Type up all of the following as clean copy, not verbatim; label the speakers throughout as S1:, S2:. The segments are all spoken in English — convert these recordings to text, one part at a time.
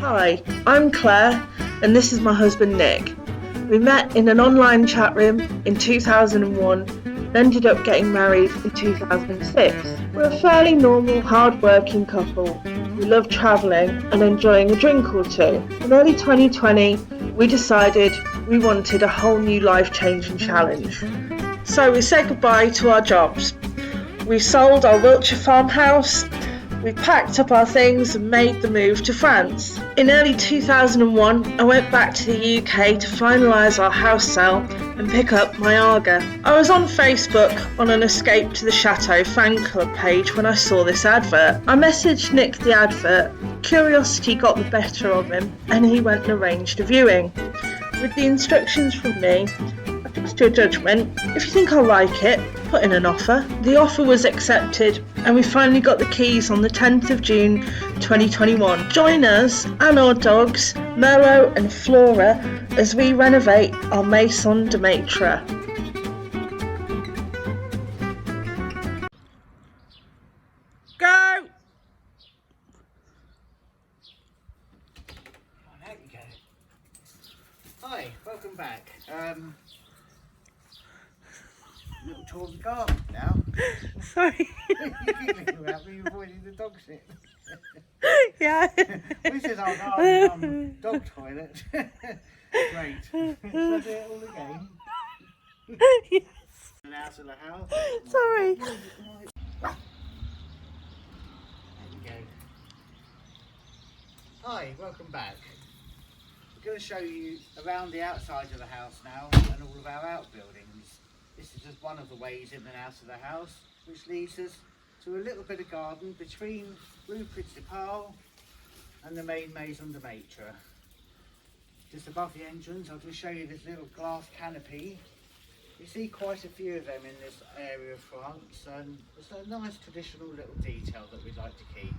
S1: Hi, I'm Claire and this is my husband Nick. We met in an online chat room in 2001 and ended up getting married in 2006. We're a fairly normal, hard-working couple. We love travelling and enjoying a drink or two. In early 2020, we decided we wanted a whole new life-changing challenge. So we said goodbye to our jobs. We sold our Wiltshire farmhouse. We packed up our things and made the move to France. In early 2001, I went back to the UK to finalise our house sale and pick up my Aga. I was on Facebook on an Escape to the Chateau fan club page when I saw this advert. I messaged Nick the advert. Curiosity got the better of him and he went and arranged a viewing. With the instructions from me, I trust your judgment. If you think I'll like it, put in an offer. The offer was accepted and we finally got the keys on the 10th of June 2021. Join us and our dogs, Merlot and Flora, as we renovate our Maison de Maitre. Go!
S2: There you go. Hi, welcome back. Little tour of the garden now.
S1: Sorry.
S2: You keep looking at me, avoiding the dog shit.
S1: Yeah.
S2: This is our garden dog toilet. Great. So do it all again.
S1: Yes.
S2: And out of the house.
S1: Sorry.
S2: There you go. Hi, welcome back. We're going to show you around the outside of the house now and all of our outbuildings. This is just one of the ways in and out of the house, which leads us to a little bit of garden between Rue Principale and the main Maison de Maitre. Just above the entrance, I'll just show you this little glass canopy. You see quite a few of them in this area of France, and it's a nice traditional little detail that we'd like to keep.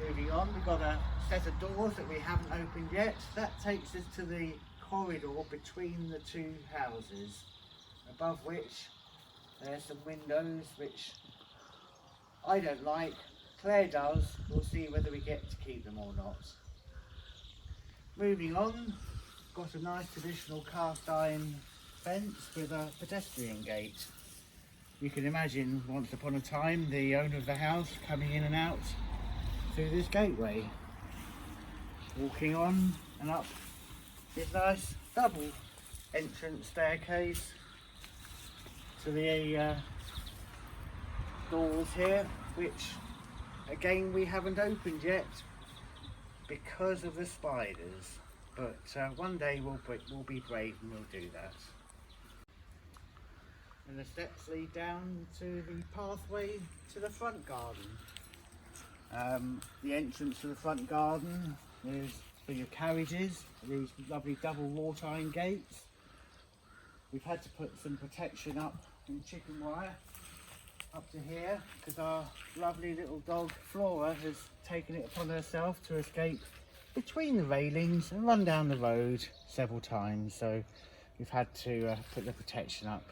S2: Moving on, we've got a set of doors that we haven't opened yet. That takes us to the corridor between the two houses, above which there's some windows which I don't like. Claire does. We'll see whether we get to keep them or not. Moving on, got a nice traditional cast iron fence with a pedestrian gate. You can imagine once upon a time the owner of the house coming in and out through this gateway, walking on and up this nice double entrance staircase to the doors here, which again we haven't opened yet because of the spiders, but one day we'll be brave and we'll do that. And the steps lead down to the pathway to the front garden. The entrance to the front garden is for your carriages, these lovely double wrought iron gates. We've had to put some protection up in chicken wire up to here because our lovely little dog Flora has taken it upon herself to escape between the railings and run down the road several times, so we've had to put the protection up.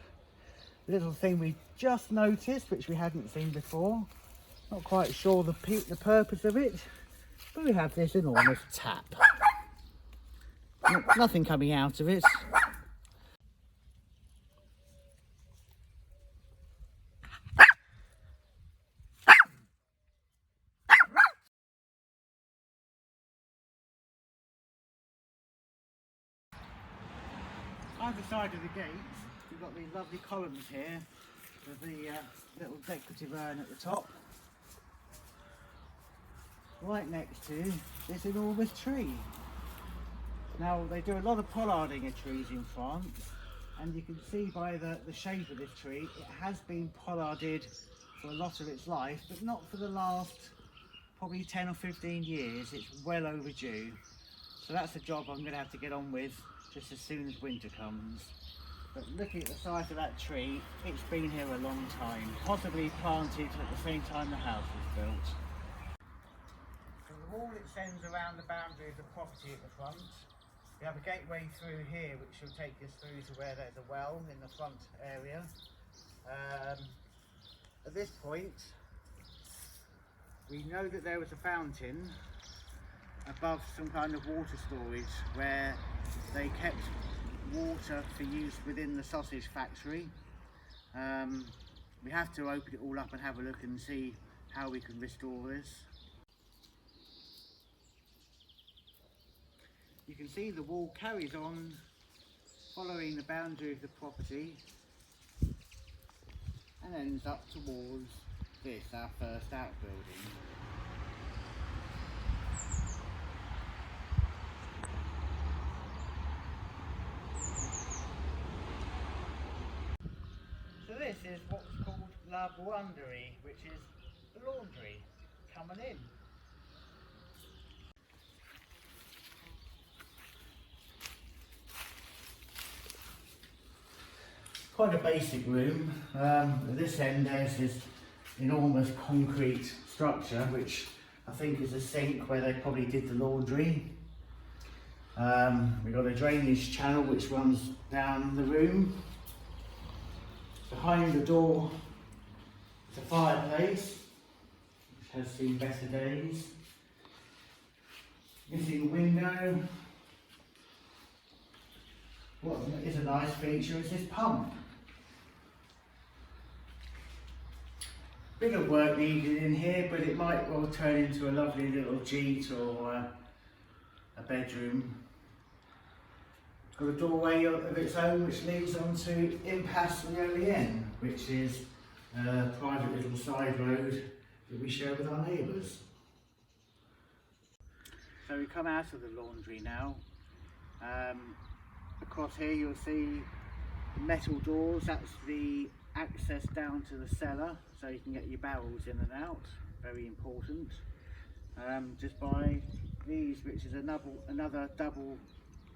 S2: Little thing we just noticed, which we hadn't seen before, not quite sure the purpose of it, but we have this enormous tap. Nothing coming out of it. Either side of the gates, we've got these lovely columns here with the little decorative urn at the top, right next to this enormous tree. Now they do a lot of pollarding of trees in France, and you can see by the shape of this tree it has been pollarded for a lot of its life, but not for the last probably 10 or 15 years. It's well overdue, so that's a job I'm going to have to get on with just as soon as winter comes. But looking at the size of that tree, it's been here a long time, possibly planted at the same time the house was built. So the wall extends around the boundary of the property at the front. We have a gateway through here which will take us through to where there's a well in the front area. At this point, we know that there was a fountain above some kind of water storage where they kept water for use within the sausage factory. We have to open it all up and have a look and see how we can restore this. You can see the wall carries on following the boundary of the property and ends up towards this, our first outbuilding. So this is what's called La Buanderie, which is the laundry coming in. Quite a basic room. At this end there's this enormous concrete structure which I think is a sink where they probably did the laundry. We've got a drainage channel which runs down the room. Behind the door is a fireplace which has seen better days. Missing window. What is a nice feature is this pump. Bit of work needed in here, but it might well turn into a lovely little gite or a bedroom. It's got a doorway of its own which leads onto Impasse Réalien, which is a private little side road that we share with our neighbours. So we come out of the laundry now. Across here you'll see metal doors, that's the access down to the cellar, so you can get your barrels in and out, very important. Just by these, which is another double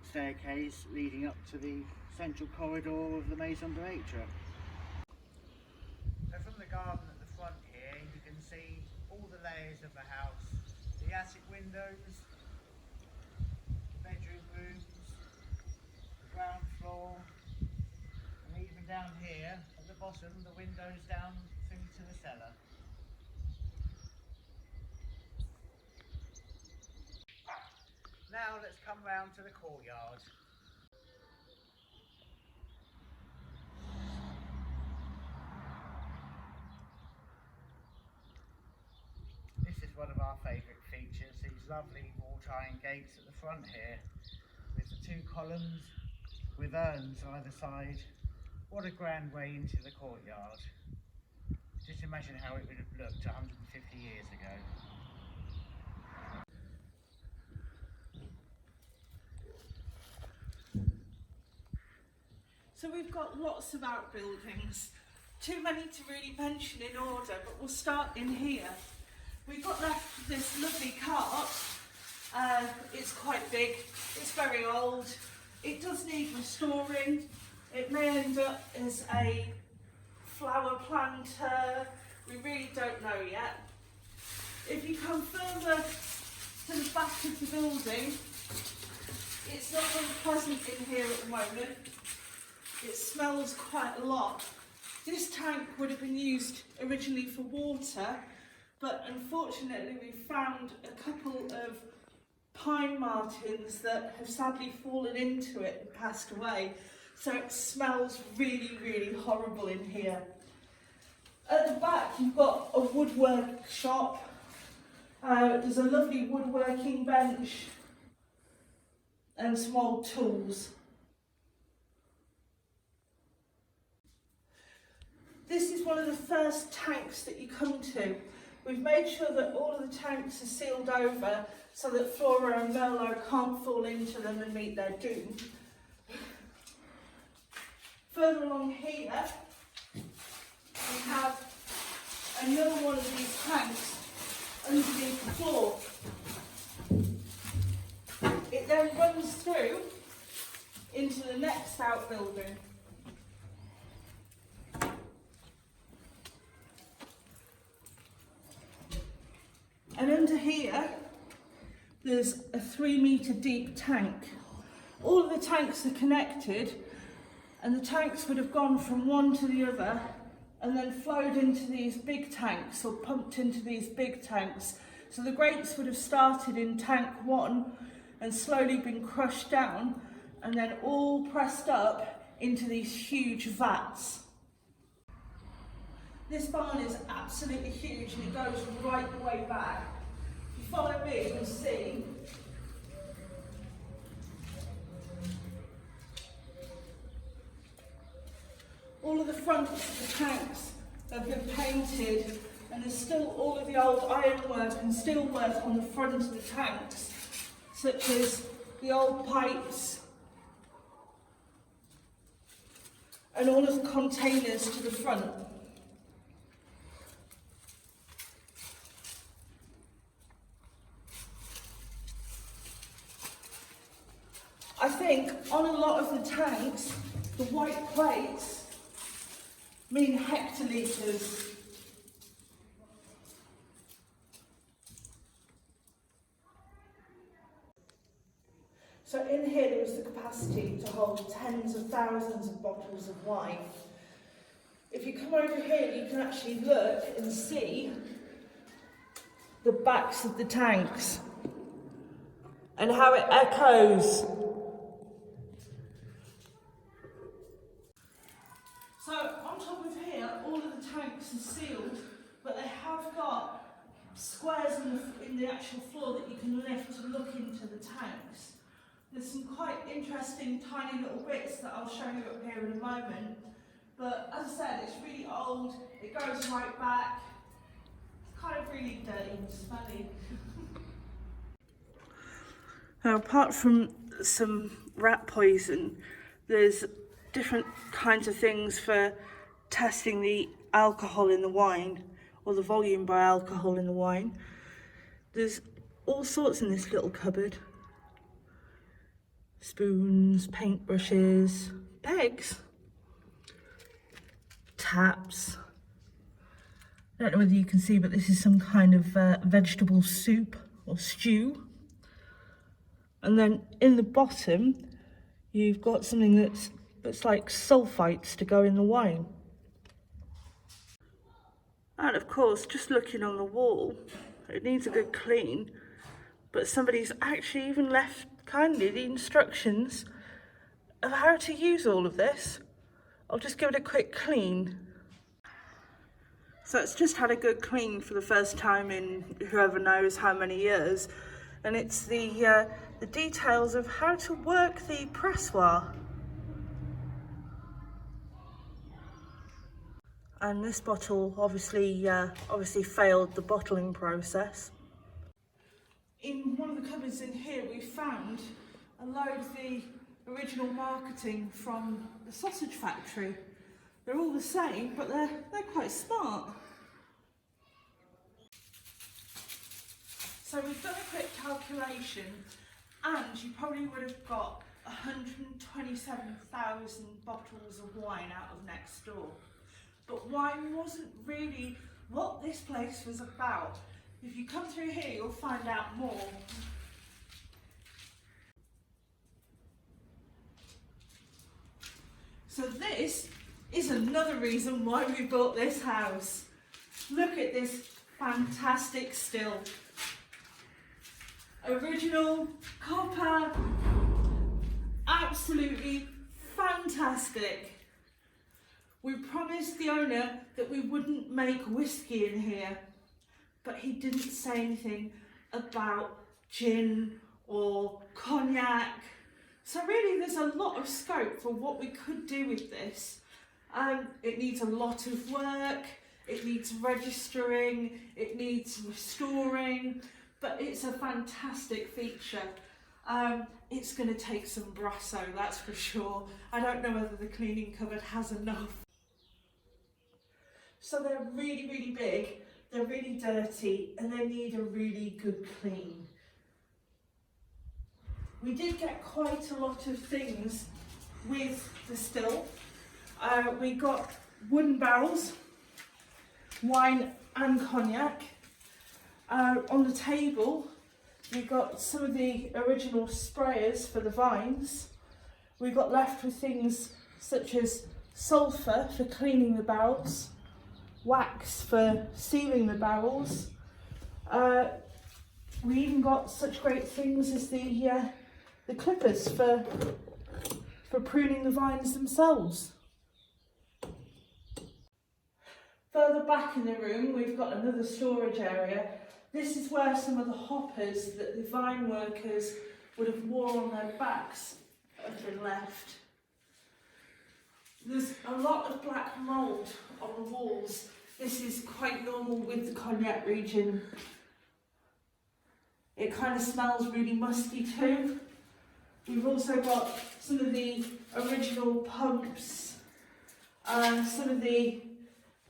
S2: staircase leading up to the central corridor of the Maison de Maître. So from the garden at the front here you can see all the layers of the house, the attic windows, the bedroom rooms, the ground floor, and even down here at the bottom the windows down through to the cellar. Now let's come round to the courtyard. This is one of our favourite features, these lovely wrought iron gates at the front here with the two columns with urns either side. What a grand way into the courtyard. Just imagine how it would have looked 150 years ago.
S1: So we've got lots of outbuildings, too many to really mention in order, but we'll start in here. We've got left this lovely cart. It's quite big, it's very old, it does need restoring. It may end up as a flower planter, we really don't know yet. If you come further to the back of the building, it's not very pleasant in here at the moment. It smells quite a lot. This tank would have been used originally for water, but unfortunately we found a couple of pine martins that have sadly fallen into it and passed away. So it smells really, really horrible in here. At the back you've got a woodwork shop. There's a lovely woodworking bench and some old tools. This is one of the first tanks that you come to. We've made sure that all of the tanks are sealed over so that Flora and Merlot can't fall into them and meet their doom. Further along here, we have another one of these tanks underneath the floor. It then runs through into the next outbuilding. And under here, there's a 3-metre deep tank. All of the tanks are connected, and the tanks would have gone from one to the other and then flowed into these big tanks or pumped into these big tanks So the grapes would have started in tank 1 and slowly been crushed down and then all pressed up into these huge vats. This barn is absolutely huge and it goes right the way back. If you follow me, you'll see all of the fronts of the tanks have been painted, and there's still all of the old ironwork and steelwork on the front of the tanks, such as the old pipes and all of the containers to the front. I think on a lot of the tanks, the white plates mean hectolitres. So in here there was the capacity to hold tens of thousands of bottles of wine. If you come over here, you can actually look and see the backs of the tanks and how it echoes. So on top of here, all of the tanks are sealed, but they have got squares in the actual floor that you can lift to look into the tanks. There's some quite interesting tiny little bits that I'll show you up here in a moment. But as I said, it's really old, it goes right back. It's kind of really dirty and smelly. Now, apart from some rat poison, there's different kinds of things for testing the alcohol in the wine, or the volume by alcohol in the wine. There's all sorts in this little cupboard. Spoons, paintbrushes, pegs, taps. I don't know whether you can see, but this is some kind of vegetable soup or stew. And then in the bottom, you've got something that's like sulfites to go in the wine. And of course, just looking on the wall, it needs a good clean, but somebody's actually even left kindly the instructions of how to use all of this. I'll just give it a quick clean. So it's just had a good clean for the first time in whoever knows how many years, and it's the details of how to work the pressoir. And this bottle obviously failed the bottling process. In one of the cupboards in here, we found a load of the original marketing from the sausage factory. They're all the same, but they're quite smart. So we've done a quick calculation, and you probably would have got 127,000 bottles of wine out of next door. But wine wasn't really what this place was about. If you come through here, you'll find out more. So this is another reason why we bought this house. Look at this fantastic still. Original copper, absolutely fantastic. We promised the owner that we wouldn't make whiskey in here, but he didn't say anything about gin or cognac. So really there's a lot of scope for what we could do with this. It needs a lot of work, it needs registering, it needs restoring, but it's a fantastic feature. It's going to take some Brasso, that's for sure. I don't know whether the cleaning cupboard has enough. So they're really, really big, they're really dirty, and they need a really good clean. We did get quite a lot of things with the still. We got wooden barrels, wine and cognac. On the table, we got some of the original sprayers for the vines. We got left with things such as sulphur for cleaning the barrels, wax for sealing the barrels, We even got such great things as the clippers for pruning the vines themselves. Further back in the room, we've got another storage area. This is where some of the hoppers that the vine workers would have worn on their backs have been left. There's a lot of black mould on the walls. This is quite normal with the Cognac region. It kind of smells really musty too. We've also got some of the original pumps, some of the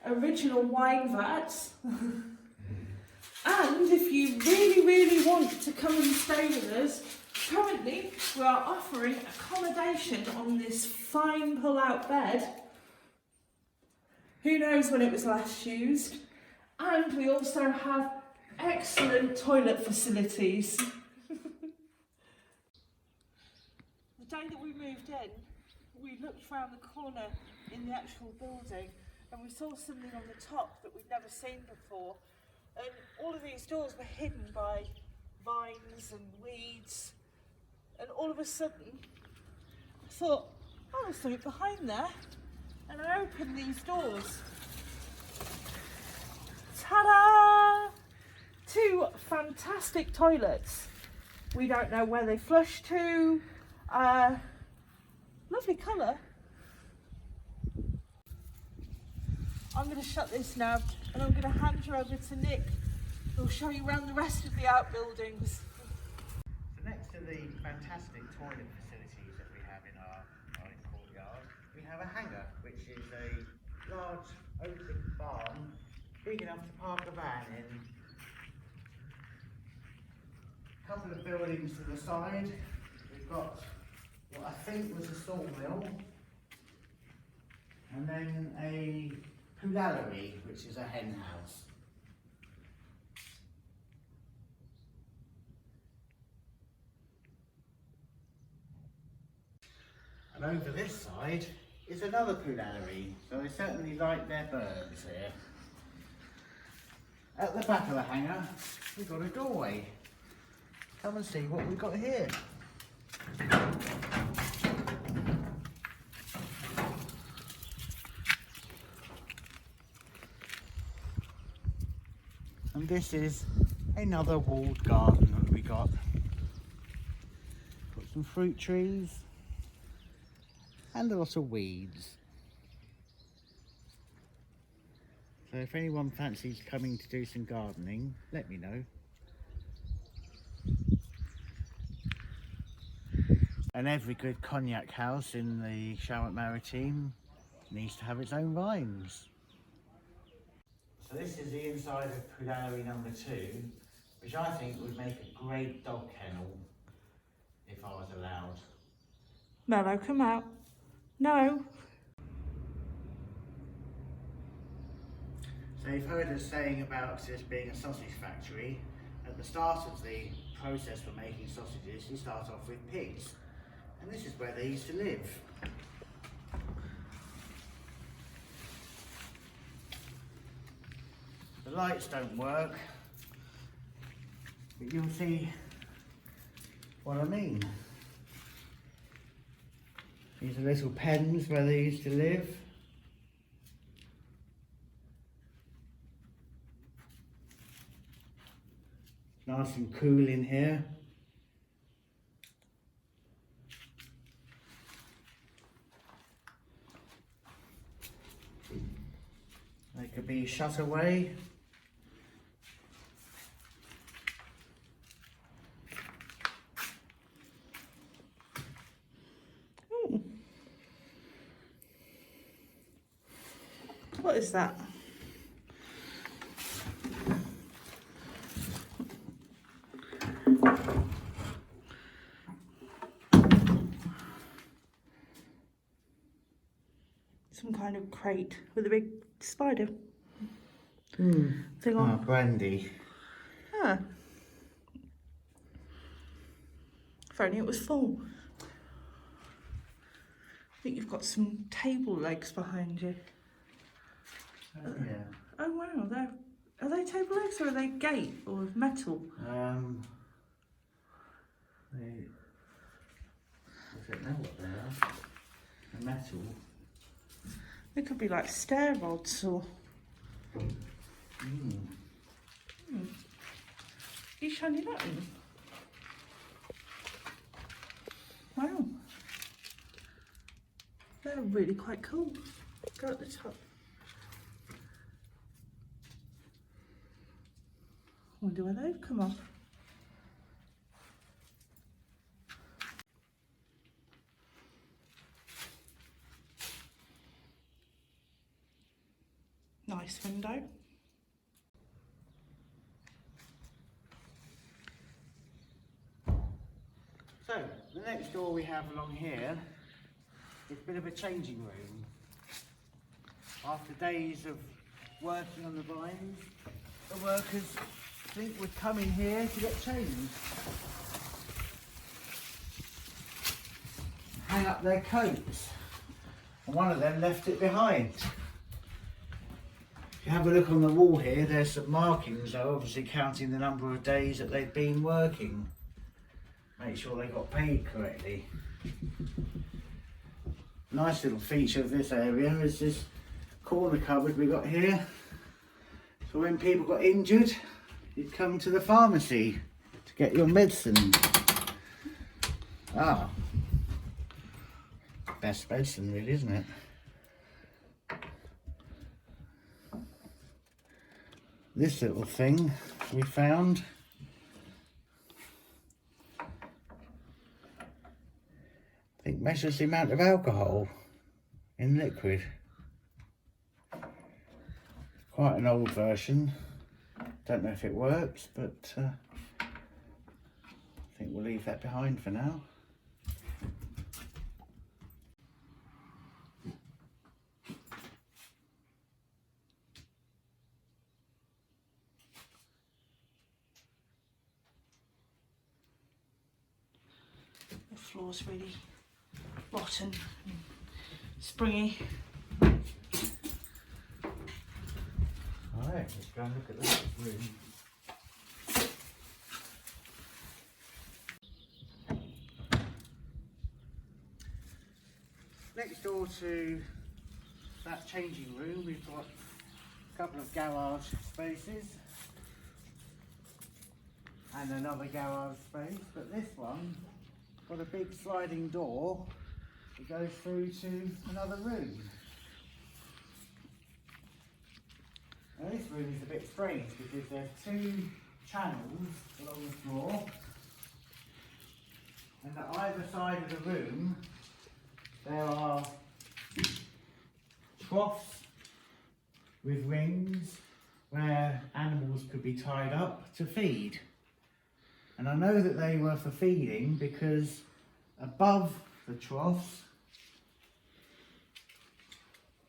S1: original wine vats. And if you really, really want to come and stay with us, currently we are offering accommodation on this fine pull-out bed. Who knows when it was last used? And we also have excellent toilet facilities. The day that we moved in, we looked around the corner in the actual building and we saw something on the top that we'd never seen before. And all of these doors were hidden by vines and weeds. And all of a sudden, I thought, oh, there's something behind there. And I opened these doors. Ta-da! 2 fantastic toilets. We don't know where they flush to. Lovely colour. I'm going to shut this now and I'm going to hand you over to Nick, who'll show you around the rest of the outbuildings.
S2: So next to the fantastic toilet facilities that we have in our courtyard, we have a hangar, which is a large open barn, big enough to park a van in. A couple of buildings to the side. We've got what I think was a sawmill, and then a poulallerie, which is a hen house. And over this side is another poulallerie, so they certainly like their birds here. At the back of the hangar, we've got a doorway. Come and see what we've got here. And this is another walled garden that we got. Got some fruit trees and a lot of weeds. So if anyone fancies coming to do some gardening, let me know. And every good cognac house in the Charente-Maritime needs to have its own vines. So this is the inside of poulallerie number 2, which I think would make a great dog kennel if I was allowed.
S1: Mellow, come out. No.
S2: So you've heard us saying about this being a sausage factory. At the start of the process for making sausages, you start off with pigs. And this is where they used to live. The lights don't work, but you'll see what I mean. These are little pens where they used to live. Nice and cool in here. They could be shut away.
S1: Ooh. What is that? Some kind of crate with a big spider thing on.
S2: Oh, brandy.
S1: Ah. If only it was full. I think you've got some table legs behind you.
S2: Oh, yeah.
S1: Oh wow, they're Are they table legs or are they gate or metal?
S2: I don't know what they are. They're metal.
S1: They could be like stair rods or... You shining at them? Wow. They're really quite cool. Go at the top. Wonder where they've come off. Nice window.
S2: So, the next door we have along here is a bit of a changing room. After days of working on the vines, the workers think would come in here to get changed. Hang up their coats. And one of them left it behind. If you have a look on the wall here, there's some markings, though, obviously counting the number of days that they've been working. Make sure they got paid correctly. Nice little feature of this area is this corner cupboard we got here. So when people got injured, you'd come to the pharmacy to get your medicine. Ah, best medicine really, isn't it? This little thing we found. I think measures the amount of alcohol in liquid. Quite an old version. Don't know if it works, but I think we'll leave that behind for now.
S1: The floor's really rotten and springy.
S2: Alright, let's go and look at this room. Next door to that changing room, we've got a couple of garage spaces and another garage space, but this one got a big sliding door that goes through to another room. Now this room is a bit strange because there's two channels along the floor, and at either side of the room there are troughs with rings where animals could be tied up to feed. And I know that they were for feeding because above the troughs,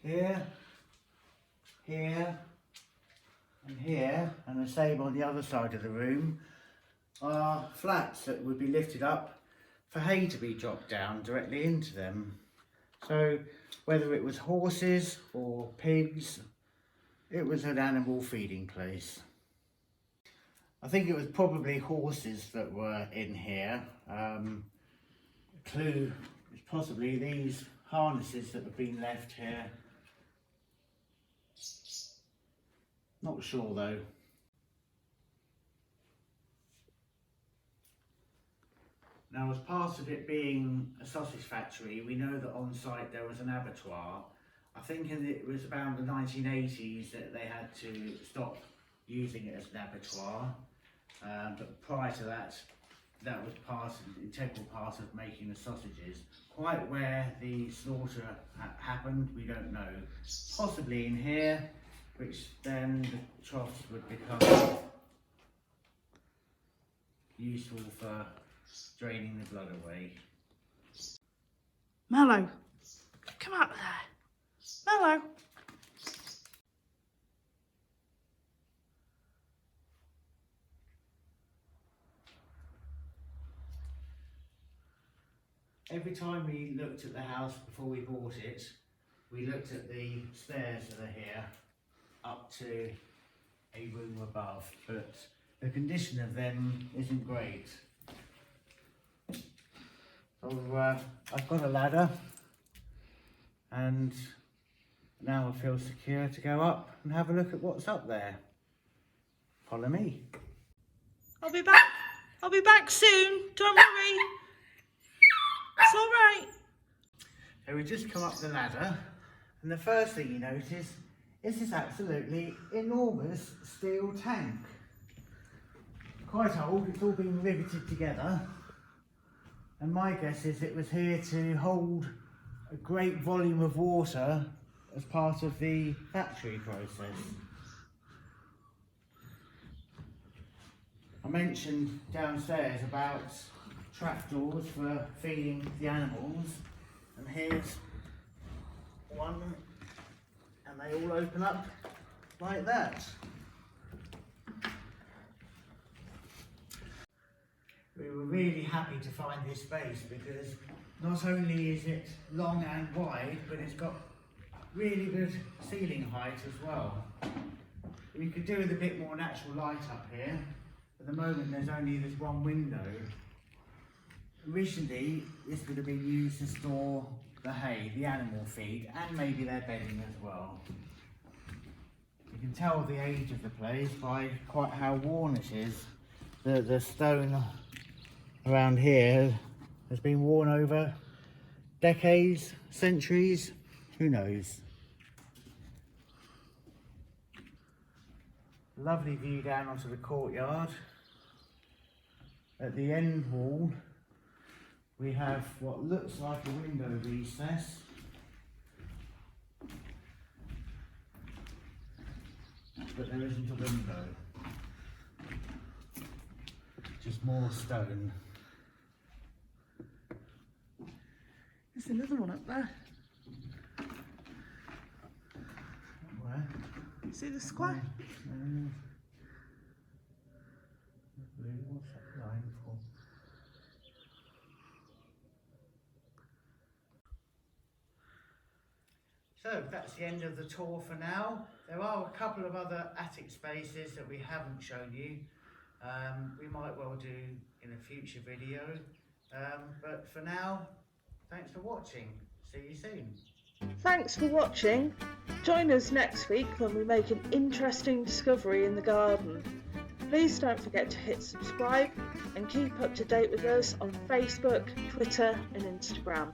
S2: here, here, and here, and the same on the other side of the room, are flats that would be lifted up for hay to be dropped down directly into them. So whether it was horses or pigs, it was an animal feeding place. I think it was probably horses that were in here. A clue is possibly these harnesses that have been left here. Not sure though. Now, as part of it being a sausage factory, we know that on site there was an abattoir. I think it was around the 1980s that they had to stop using it as an abattoir. But prior to that, that was an integral part of making the sausages. Quite where the slaughter happened, we don't know. Possibly in here, which then the troughs would become useful for draining the blood away.
S1: Mallow, come out there. Mallow.
S2: Every time we looked at the house before we bought it, we looked at the stairs that are here up to a room above, but the condition of them isn't great. So I've got a ladder, and now I feel secure to go up and have a look at what's up there. Follow me.
S1: I'll be back. I'll be back soon. Don't worry. It's all right.
S2: So we just come up the ladder, and the first thing you notice is this absolutely enormous steel tank. Quite old, it's all been riveted together, and my guess is it was here to hold a great volume of water as part of the factory process. I mentioned downstairs about trapdoors for feeding the animals, and here's one, and they all open up like that. We were really happy to find this space because not only is it long and wide, but it's got really good ceiling height as well. We could do with a bit more natural light up here. At the moment there's only this one window. Originally this would have been used to store the hay, the animal feed, and maybe their bedding as well. You can tell the age of the place by quite how worn it is. The stone around here has been worn over decades, centuries, who knows. Lovely view down onto the courtyard. At the end wall we have what looks like a window recess. But there isn't a window. Just more stone.
S1: There's another one up there.
S2: Where?
S1: See the square?
S2: What's that line for? So that's the end of the tour for now. There are a couple of other attic spaces that we haven't shown you. We might well do in a future video. But for now, thanks for watching. See you soon.
S1: Thanks for watching. Join us next week when we make an interesting discovery in the garden. Please don't forget to hit subscribe and keep up to date with us on Facebook, Twitter and Instagram.